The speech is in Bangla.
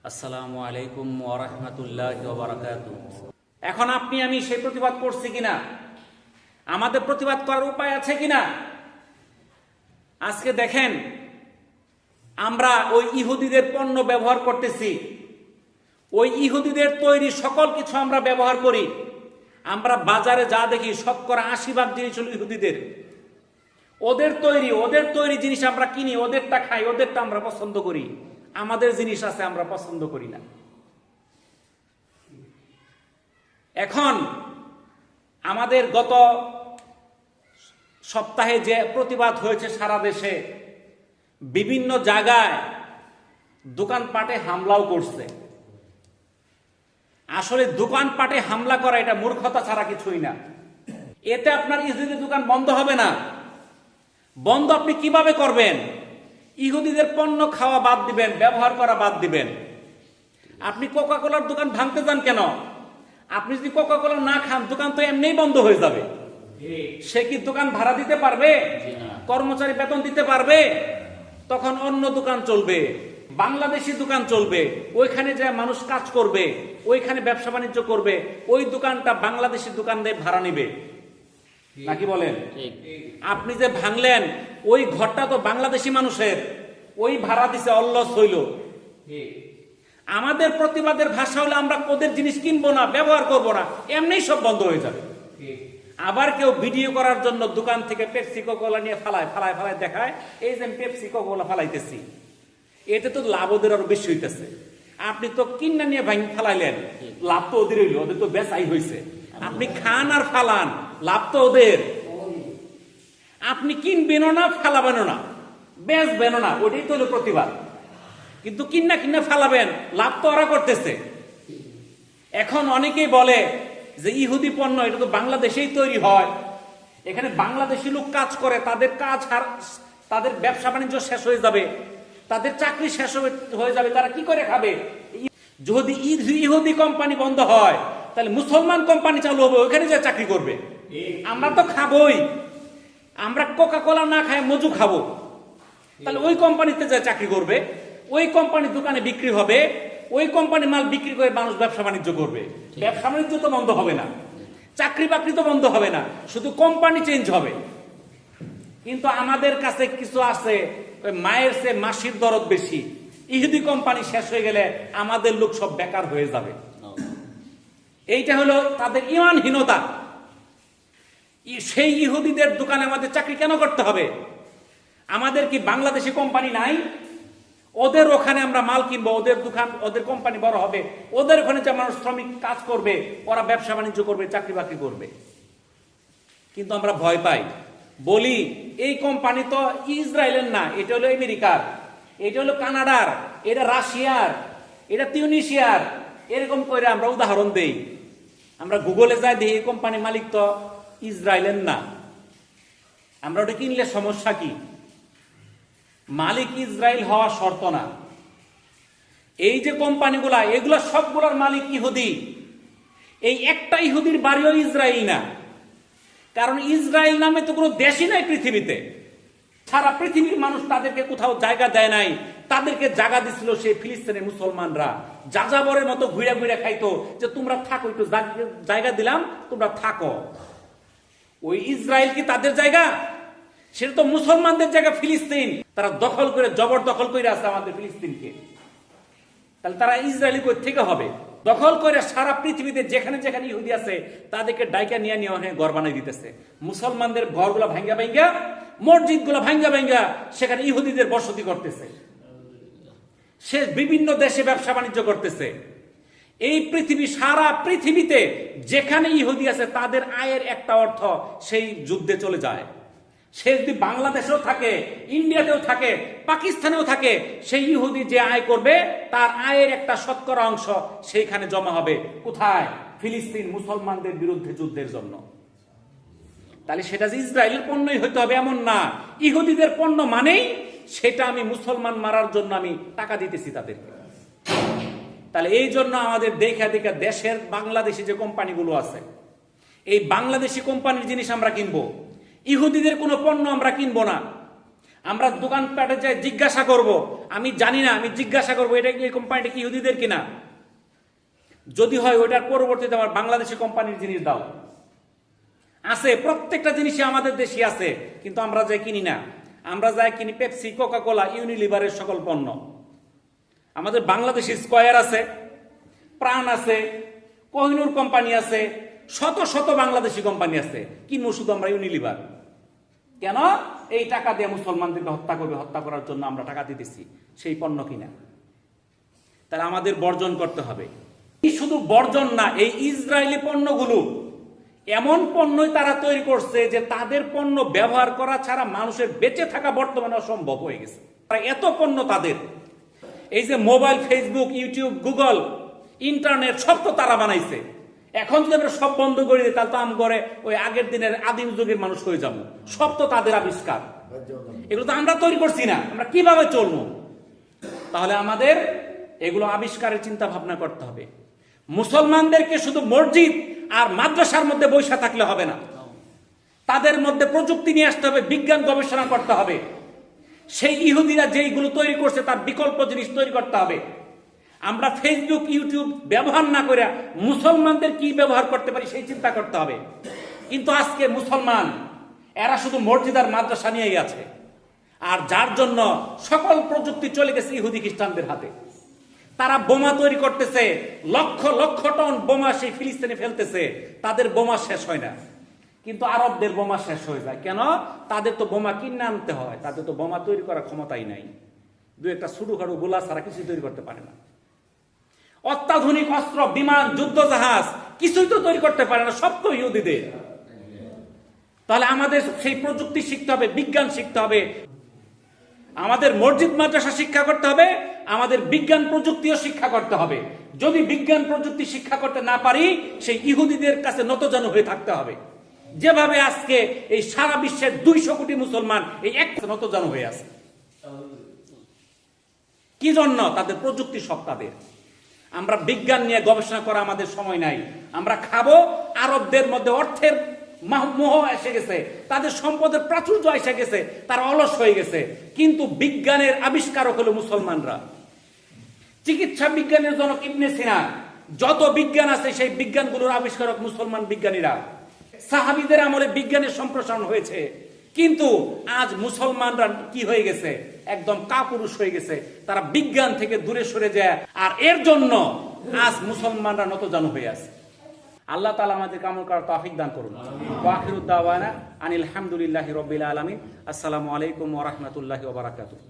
আসসালামু আলাইকুম ওয়া রাহমাতুল্লাহি ওয়া বারাকাতুহু। এখন আপনি আমি সেই প্রতিবাদ করছি কিনা, আমাদের প্রতিবাদ করার উপায় আছে কিনা? আজকে দেখেন, আমরা ওই ইহুদিদের পণ্য ব্যবহার করতেছি, ওই ইহুদিদের তৈরি সকল কিছু আমরা ব্যবহার করি। আমরা বাজারে যা দেখি শতকরা ৮০% জিনিস হলো ইহুদিদের। ওদের তৈরি জিনিস আমরা কিনি, ওদেরটা খাই, ওদেরটা আমরা পছন্দ করি। আমাদের জিনিস আছে আমরা পছন্দ করি না। এখন আমাদের গত সপ্তাহে যে প্রতিবাদ হয়েছে সারা দেশে, বিভিন্ন জায়গায় দোকানপাটে হামলাও করছে। আসলে দোকানপাটে হামলা করা এটা মূর্খতা ছাড়া কিছুই না। এতে আপনার ইহুদিদের দোকান বন্ধ হবে না। বন্ধ আপনি কিভাবে করবেন? ইহুদিদের পণ্য খাওয়া বাদ দিবেন, ব্যবহার করা বাদ দিবেন। আপনি কোকা কোলার দোকান ভাঙতে যান কেন? আপনি যদি কোকা কোলা না খান, দোকান তো এমনিই বন্ধ হয়ে যাবে। সে কি দোকান ভাড়া দিতে পারবে? কর্মচারী বেতন দিতে পারবে? তখন অন্য দোকান চলবে, বাংলাদেশি দোকান চলবে, ওইখানে যে মানুষ কাজ করবে, ওইখানে ব্যবসা বাণিজ্য করবে, ওই দোকানটা বাংলাদেশি দোকান দিয়ে ভাড়া নিবে, নাকি বলেন? আপনি যে ভাঙলেন, ওই ঘরটা তো বাংলাদেশি মানুষের, ওই ভাড়া দিছে, অলস হইল। আমাদের প্রতিবাদের ভাষা হলো আমরা ওদের জিনিস কিনবো না, ব্যবহার করবো না, এমনি সব বন্ধ হয়ে যাবে। আবার কেউ ভিডিও করার জন্য দোকান থেকে পেপসি কোলা নিয়ে ফালায় দেখায়, এই যে পেপসি কোলা ফালাইতেছি, এতে তো লাভ ওদের আরো বেশি হইতেছে। আপনি তো কিনা নিয়ে ভাঙি ফালাইলেন, লাভ তো ওদের হইলো, ওদের তো বেচাই হয়েছে। আপনি খান আর ফালান, লাভ তো ওদের। আপনি কিনবেনও না, ফালাবেনও না, বেচবেনও না, ওটাই তো হলো প্রতিবাদ। কিন্তু কিনা ফালাবেন, লাভ তো ওরা করতেছে। এখন অনেকেই বলে যে ইহুদি পণ্য এটা তো বাংলাদেশেই তৈরি হয়, এখানে বাংলাদেশি লোক কাজ করে, তাদের কাজ আর তাদের ব্যবসা বাণিজ্য শেষ হয়ে যাবে, তাদের চাকরি শেষ হয়ে যাবে, তারা কি করে খাবে? যদি ইহুদি কোম্পানি বন্ধ হয়, তাহলে মুসলমান কোম্পানি চালু হবে, ওইখানে যে চাকরি করবে। আমরা তো খাবোই, আমরা কোকা কোলা না খাই মজু খাবো, তাহলে ওই কোম্পানিতে যে চাকরি করবে, ওই কোম্পানির দোকানে বিক্রি হবে, ওই কোম্পানি মাল বিক্রি করে মানুষ ব্যবসা বাণিজ্য করবে। ব্যবসা বাণিজ্য তো বন্ধ হবে না, চাকরি বাকরি তো বন্ধ হবে না, শুধু কোম্পানি চেঞ্জ হবে। কিন্তু আমাদের কাছে কিছু আছে, মায়ের চেয়ে মাসির দরদ বেশি। ইহুদি কোম্পানি শেষ হয়ে গেলে আমাদের লোক সব বেকার হয়ে যাবে। এইটা হলো তাদের ঈমানহীনতা। সেই ইহুদিদের দোকানে আমাদের চাকরি কেন করতে হবে? আমাদের কি বাংলাদেশি কোম্পানি নাই? ওদের ওখানে আমরা মাল কিনবো, ওদের দোকান, ওদের কোম্পানি বড় হবে, ওদের ওখানে যে মানুষ শ্রমিক কাজ করবে, ওরা ব্যবসা বাণিজ্য করবে, চাকরি বাকরি করবে। কিন্তু আমরা ভয় পাই, বলি এই কোম্পানি তো ইসরায়েলের না, এটা হলো আমেরিকার, এটা হলো কানাডার, এটা রাশিয়ার, এটা তিউনিশিয়ার, এরকম করে আমরা উদাহরণ দেই। আমরা গুগলে যাই দেখি এই কোম্পানির মালিক তো ইসরায়েলের না। আমরা ওটা কিনলে সমস্যা কি? মালিক ইসরায়েল হওয়া শর্ত না। এই যে কোম্পানিগুলা, এগুলা সবগুলোর মালিক ইহুদি। এই একটা ইহুদির বাড়িও ইসরায়েল না, কারণ ইসরায়েল নামে তো কোনো দেশই নাই পৃথিবীতে। সারা পৃথিবীর মানুষ তাদেরকে কোথাও জায়গা দেয় নাই, তাদেরকে জায়গা দিছিল সেই ফিলিস্তিনের মুসলমানরা। যাযাবরের মতো ঘুরে ঘুরে খাইতো, যে তোমরা থাকো, একটু জায়গা দিলাম, তোমরা থাকো। ওই ইসরায়েল কি তাদের জায়গা? সেটা তো মুসলমানদের জায়গা ফিলিস্তিন। তারা দখল করে, জবরদখল করে আছে আমাদের ফিলিস্তিনকে। তাহলে তারা ইসরায়েলি কই থেকে হবে? দখল করে সারা পৃথিবীতে যেখানে যেখানে ইহুদি আছে তাদেরকে ডাইকা নিয়ে ঘর বানাই দিতেছে। মুসলমানদের ঘরগুলা ভাঙ্গা, মসজিদ গুলা ভাঙ্গা সেখানে ইহুদিদের বসতি করতেছে। সে বিভিন্ন দেশে ব্যবসা বাণিজ্য করতেছে। এই পৃথিবী, সারা পৃথিবীতে যেখানে ইহুদি আছে তাদের আয়ের একটা অর্থ সেই যুদ্ধে চলে যায়। সে যদি বাংলাদেশেও থাকে, ইন্ডিয়াতেও থাকে, পাকিস্তানেও থাকে, সেই ইহুদি যে আয় করবে তার আয়ের একটা শতকরা অংশ সেইখানে জমা হবে। কোথায়? ফিলিস্তিন মুসলমানদের বিরুদ্ধে যুদ্ধের জন্য। তাহলে সেটা যে ইসরায়েলের পণ্যই হইতে হবে এমন না। ইহুদিদের পণ্য মানেই সেটা আমি মুসলমান মারার জন্য আমি টাকা দিতেছি তাদেরকে। তাহলে এই জন্য আমাদের দেখা দেশের বাংলাদেশি যে কোম্পানিগুলো আছে, এই বাংলাদেশি কোম্পানির জিনিস আমরা কিনবো, ইহুদিদের কোনো পণ্য আমরা কিনবো না। আমরা দোকানপাটে যাই জিজ্ঞাসা করব, আমি জানি না, আমি জিজ্ঞাসা করবো এটা এই কোম্পানিটা কি ইহুদিদের কিনা, যদি হয় ওইটার পরবর্তীতে আমার বাংলাদেশি কোম্পানির জিনিস দাও। আছে, প্রত্যেকটা জিনিসই আমাদের দেশে আছে, কিন্তু আমরা যাই কিনি না। আমরা যাই কিনি পেপসি, কোকা কোলা, ইউনিলিভারের সকল পণ্য। আমাদের বাংলাদেশি স্কয়ার আছে, প্রাণ আছে, কোহিনুর কোম্পানি আছে, শত শত বাংলাদেশি কোম্পানি আছে, কিনবো শুধু আমরা ইউনিলিভার। কেন? এই টাকা দিয়ে মুসলমানদেরকে হত্যা করবে, হত্যা করার জন্য আমরা টাকা দিতেছি সেই পণ্য কিনা। তাহলে আমাদের বর্জন করতে হবে। শুধু বর্জন না, এই ইসরায়েলি পণ্যগুলো এমন পণ্যই তারা তৈরি করছে যে তাদের পণ্য ব্যবহার করা ছাড়া মানুষের বেঁচে থাকা বর্তমানে অসম্ভব হয়ে গেছে। এত পণ্য তাদের, এই যে mobile, Facebook, YouTube, Google, internet সব তো তারা বানাইছে। এখন যদি আমরা সব বন্ধ করে দিই তাহলে তো আম করে ওই আগের দিনের আদিম যুগের মানুষ হয়ে যাবো। সব তো তাদের আবিষ্কার, এগুলো তো আমরা তৈরি করছি না। আমরা কিভাবে চলবো? তাহলে আমাদের এগুলো আবিষ্কারের চিন্তা ভাবনা করতে হবে। মুসলমানদেরকে শুধু মসজিদ আর মাদ্রাসার মধ্যে বসে থাকলে হবে না, তাদের মধ্যে প্রযুক্তি নিয়ে আসতে হবে, বিজ্ঞান গবেষণা করতে হবে। সেই ইহুদিরা যেইগুলো তৈরি করছে তার বিকল্প জিনিস তৈরি করতে হবে। আমরা ফেসবুক, ইউটিউব ব্যবহার না করে মুসলমানদের কি ব্যবহার করতে পারি সেই চিন্তা করতে হবে। কিন্তু আজকে মুসলমান এরা শুধু মসজিদ আর মাদ্রাসা নিয়েই আছে, আর যার জন্য সকল প্রযুক্তি চলে গেছে ইহুদি খ্রিস্টানদের হাতে। তারা বোমা তৈরি করতেছে, লক্ষ লক্ষ টন বোমা সেই ফিলিস্তিনে ফেলতেছে, তাদের বোমা শেষ হয় না। কিন্তু আরবদের বোমা শেষ হয়ে যায়। কেন? তাদের তো বোমা কিনে আনতে হয়, তাদের তো বোমা তৈরি করার ক্ষমতাই নাই। দু একটা ছোটখাটো গোলা ছাড়া কিছু তৈরি করতে পারে না। অত্যাধুনিক অস্ত্র, বিমান, যুদ্ধ জাহাজ কিছুই তো তৈরি করতে পারে না, সব তো ইহুদিদের। তাহলে আমাদের সেই প্রযুক্তি শিখতে হবে, বিজ্ঞান শিখতে হবে, আমাদের মসজিদ মাদ্রাসা শিক্ষা করতে হবে, আমাদের বিজ্ঞান প্রযুক্তিও শিক্ষা করতে হবে। যদি বিজ্ঞান প্রযুক্তি শিক্ষা করতে না পারি, সেই ইহুদিদের কাছে নতজানু হয়ে থাকতে হবে। যেভাবে আজকে এই সারা বিশ্বের 200 কোটি মুসলমান এই এক নতজানু হয়ে আছে। কি জন্য? তাদের প্রযুক্তি সব তাদের। আমরা বিজ্ঞান নিয়ে গবেষণা করা আমাদের সময় নাই। আমরা খাবো, আরবদের মধ্যে অর্থের মোহ এসে গেছে, তাদের সম্পদের প্রাচুর্য এসে গেছে, তারা অলস হয়ে গেছে। কিন্তু বিজ্ঞানের আবিষ্কারক হলো মুসলমানরা। চিকিৎসা বিজ্ঞানের জনক ইবনে সিনা, যত বিজ্ঞান আছে সেই বিজ্ঞানগুলোর আবিষ্কারক মুসলমান বিজ্ঞানীরা। সাহাবীদের আমলে বিজ্ঞানের সম্প্রসারণ হয়েছে, কিন্তু আজ মুসলমানরা কি হয়ে গেছে? একদম কাপুরুষ হয়ে গেছে। তারা বিজ্ঞান থেকে দূরে সরে যায়, আর এর জন্য আজ মুসলমানরা নতজানু হয়ে আছে। আল্লাহ তাআলা আমাদের আমল করার তৌফিক দান করুন। ওয়া আখিরু দাওয়ানা আনিল হামদুলিল্লাহি রাব্বিল আলামিন। আসসালামু আলাইকুম ওয়া রাহমাতুল্লাহি ওয়া বারাকাতুহু।